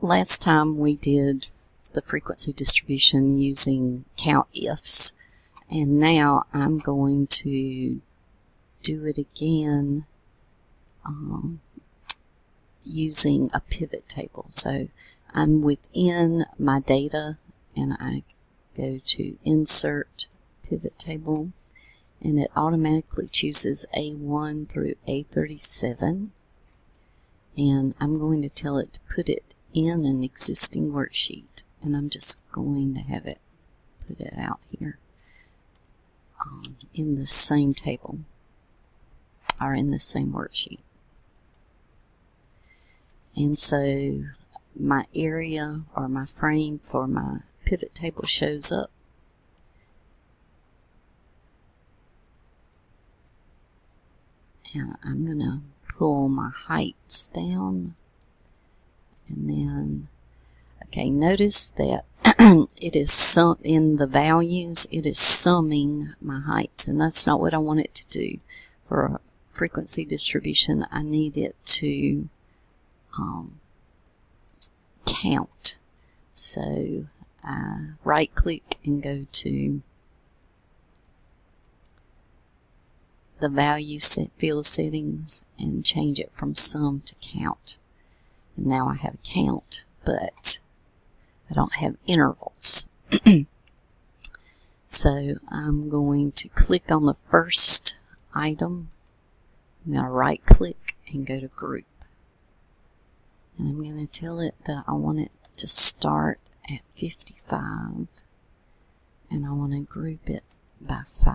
last time we did the frequency distribution using count ifs, and now I'm going to do it again using a pivot table. So I'm within my data and I go to Insert Pivot Table, and it automatically chooses A1 through A37, and I'm going to tell it to put it in an existing worksheet, and I'm just going to have it put it out here in the same table or in the same worksheet. And so my area or my frame for my pivot table shows up. And I'm going to pull my heights down, and then, okay, notice that it is in the values, it is summing my heights, and that's not what I want it to do. For a frequency distribution, I need it to count. So I right click and go to the value field settings and change it from sum to count. And now I have a count, but I don't have intervals. So I'm going to click on the first item. I'm going to right click and go to group. And I'm going to tell it that I want it to start at 55, and I want to group it by 5.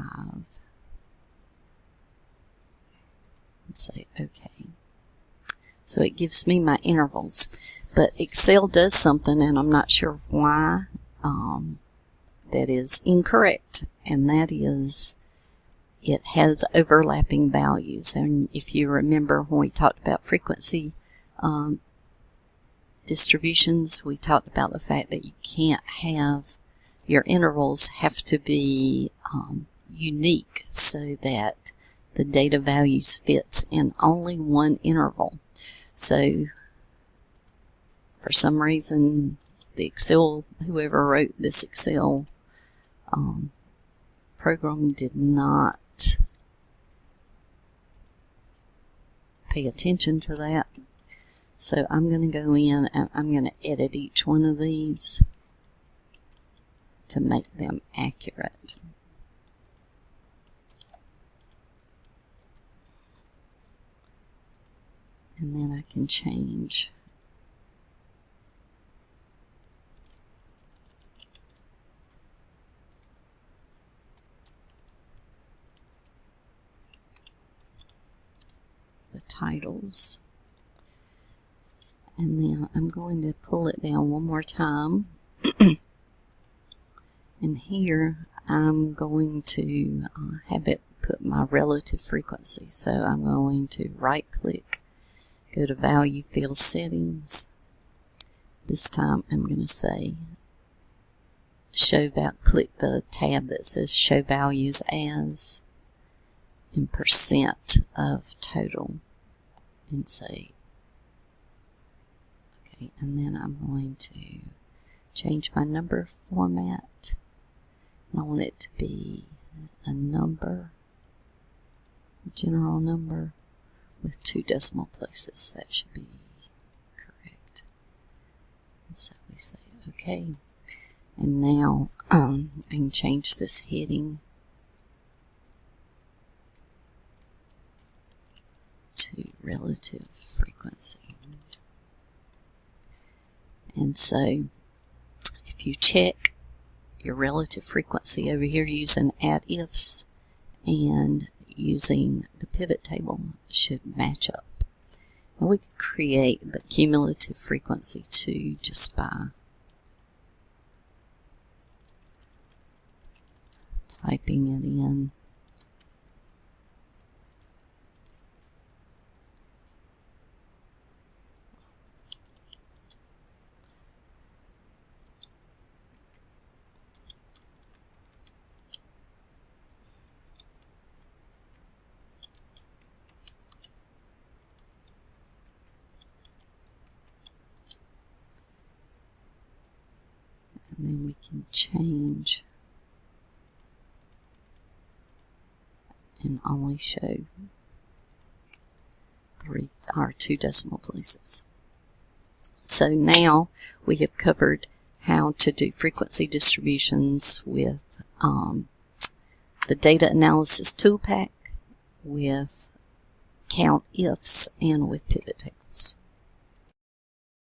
And say OK. So it gives me my intervals. But Excel does something, and I'm not sure why, that is incorrect. And that is, it has overlapping values. And if you remember when we talked about frequency distributions, we talked about the fact that you can't have your intervals have to be unique so that the data values fits in only one interval. So for some reason the Excel, whoever wrote this Excel program did not pay attention to that. So I'm going to go in and I'm going to edit each one of these to make them accurate. And then I can change the titles. And then I'm going to pull it down one more time. And here I'm going to have it put my relative frequency. So I'm going to right click, go to value field settings. This time I'm going to say click the tab that says show values as, and percent of total, and say okay. And then I'm going to change my number format, and I want it to be a number, a general number with 2 decimal places. That should be correct. And so we say okay. And now I can change this heading to relative frequency. And so if you check your relative frequency over here using add ifs and using the pivot table, should match up. And we could create the cumulative frequency too, just by typing it in. And then we can change and only show our 2 decimal places. So now we have covered how to do frequency distributions with the data analysis tool pack, with count ifs, and with pivot tables.